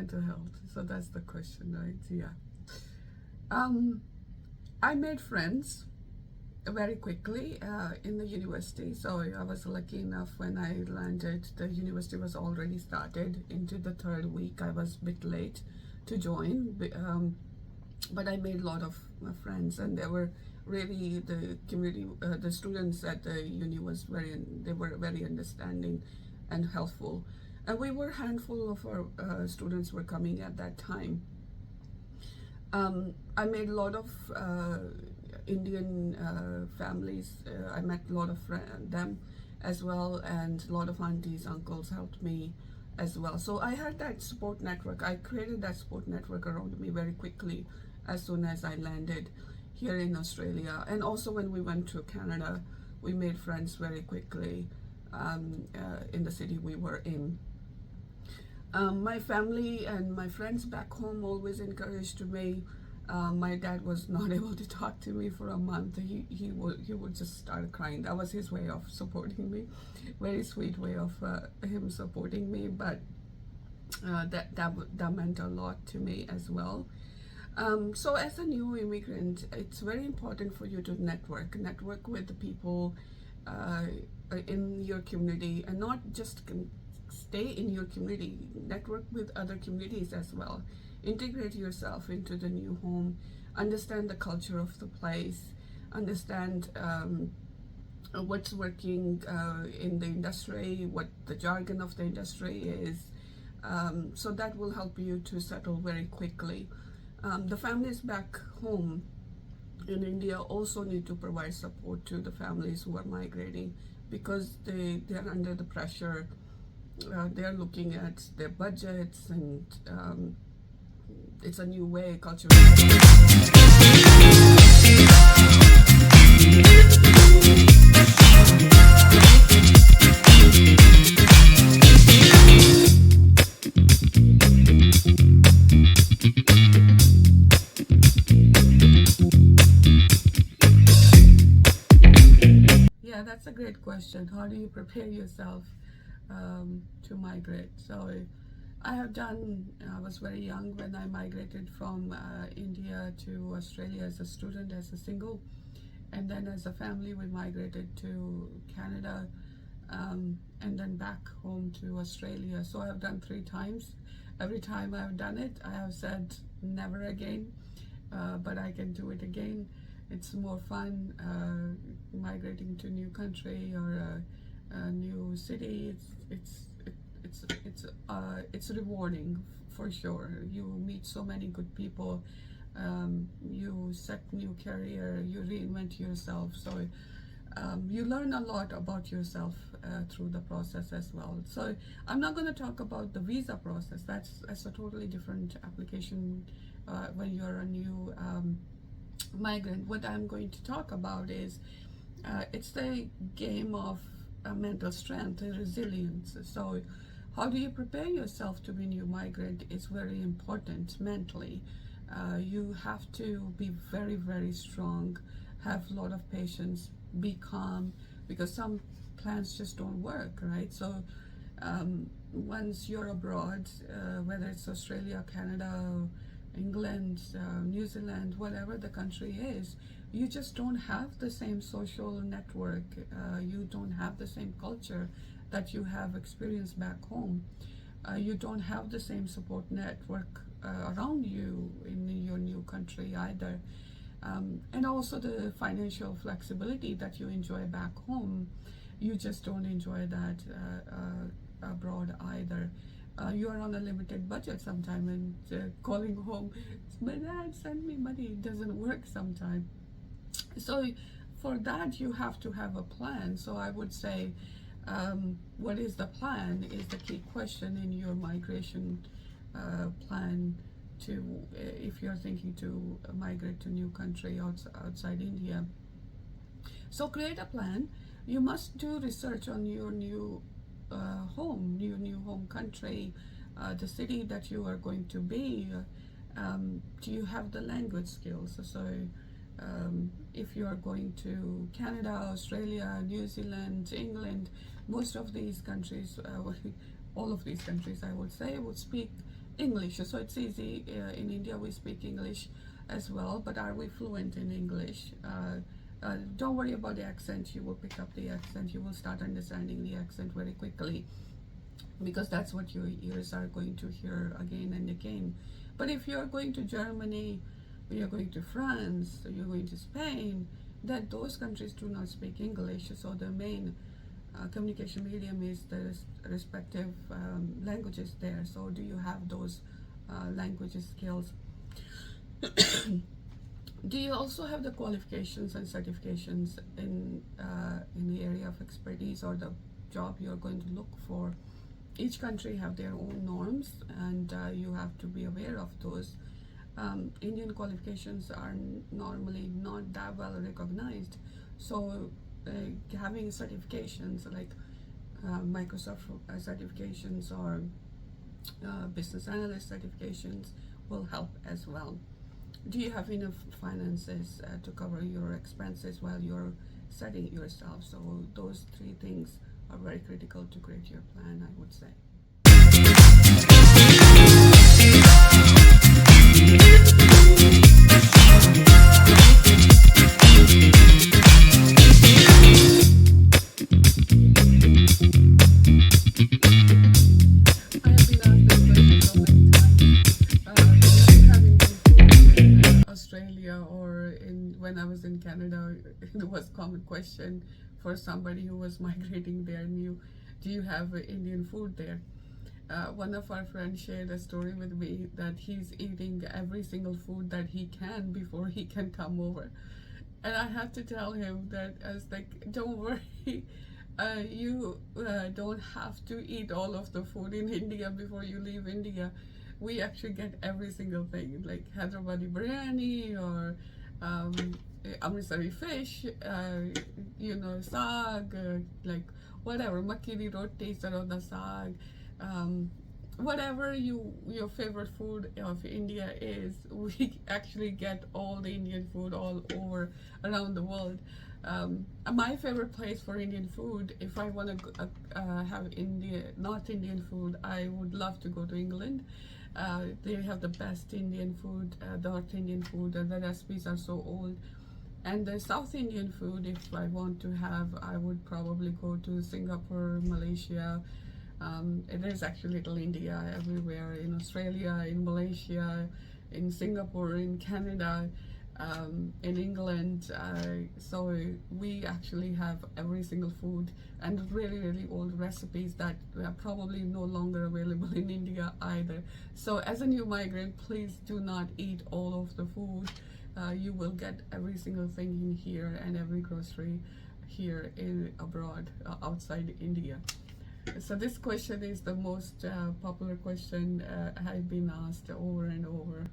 mental health. So that's the question, right? Yeah. Um, I made friends very quickly in the university. So I was lucky enough when I landed, the university was already started into the third week. I was a bit late to join, but I made a lot of friends, and they were really the community, the students at the uni they were very understanding and helpful. And we were a handful of our students were coming at that time. I made a lot of Indian families. I met a lot of them as well, and a lot of aunties, uncles helped me as well. So I had that support network. I created that support network around me very quickly as soon as I landed here in Australia. And also when we went to Canada, we made friends very quickly in the city we were in. My family and my friends back home always encouraged me. My dad was not able to talk to me for a month. He would just start crying. That was his way of supporting me. Very sweet way of him supporting me, but that meant a lot to me as well. So as a new immigrant, it's very important for you to network with the people in your community, and not just stay in your community, network with other communities as well. Integrate yourself into the new home, understand the culture of the place, understand what's working in the industry, what the jargon of the industry is. So that will help you to settle very quickly. The families back home in India also need to provide support to the families who are migrating, because they are under the pressure. They are looking at their budgets, and it's a new way culture. Yeah, that's a great question. How do you prepare yourself to migrate? So I was very young when I migrated from India to Australia as a student, as a single, and then as a family we migrated to Canada, and then back home to Australia. So I've done 3 times. Every time I've done it, I have said never again, but I can do it again. It's more fun migrating to a new country or a new city. It's rewarding for sure. You meet so many good people. You set new career. You reinvent yourself. So you learn a lot about yourself through the process as well. So I'm not going to talk about the visa process. That's a totally different application when you're a new migrant. What I'm going to talk about is it's the game of mental strength and resilience. So how do you prepare yourself to be a new migrant is very important mentally. You have to be very, very strong, have a lot of patience, be calm, because some plans just don't work, right? So once you're abroad, whether it's Australia, Canada, England, New Zealand, whatever the country is, you just don't have the same social network. You don't have the same culture that you have experienced back home. You don't have the same support network around you in your new country either. And also the financial flexibility that you enjoy back home, you just don't enjoy that abroad either. You are on a limited budget sometime, and calling home, my dad send me money, it doesn't work sometime. So for that you have to have a plan. So I would say what is the plan is the key question in your migration plan to if you're thinking to migrate to a new country outside India. So create a plan. You must do research on your new new home country, the city that you are going to be. Do you have the language skills? So if you are going to Canada, Australia, New Zealand, England, most of these countries, all of these countries I would say, would speak English. So it's easy. In India, we speak English as well, but are we fluent in English? Don't worry about the accent. You will pick up the accent. You will start understanding the accent very quickly, because that's what your ears are going to hear again and again. But if you're going to Germany, you're going to France, you're going to Spain, that those countries do not speak English. So the main communication medium is the respective languages there. So do you have those language skills? Do you also have the qualifications and certifications in the area of expertise or the job you're going to look for? Each country have their own norms, and you have to be aware of those. Indian qualifications are normally not that well recognized, so having certifications like Microsoft certifications or business analyst certifications will help as well. Do you have enough finances to cover your expenses while you're setting yourself? So those three things are very critical to create your plan, I would say. Australia or when I was in Canada, it was a common question for somebody who was migrating there. Do you have Indian food there? One of our friends shared a story with me that he's eating every single food that he can before he can come over. And I had to tell him that I was like, don't worry, you don't have to eat all of the food in India before you leave India. We actually get every single thing, like Hyderabadi biryani or Amritsari fish, saag, like whatever, makki di roti, saron da saag, whatever your favorite food of India is, we actually get all the Indian food all over around the world. My favorite place for Indian food, if I want to have North Indian food, I would love to go to England. They have the best Indian food, North Indian food, and the recipes are so old. And the South Indian food, if I want to have, I would probably go to Singapore, Malaysia. There's actually Little India everywhere, in Australia, in Malaysia, in Singapore, in Canada, in England. So we actually have every single food, and really, really old recipes that are probably no longer available in India either. So as a new migrant, please do not eat all of the food. You will get every single thing in here and every grocery here abroad, outside India. So this question is the most popular question I've been asked over and over.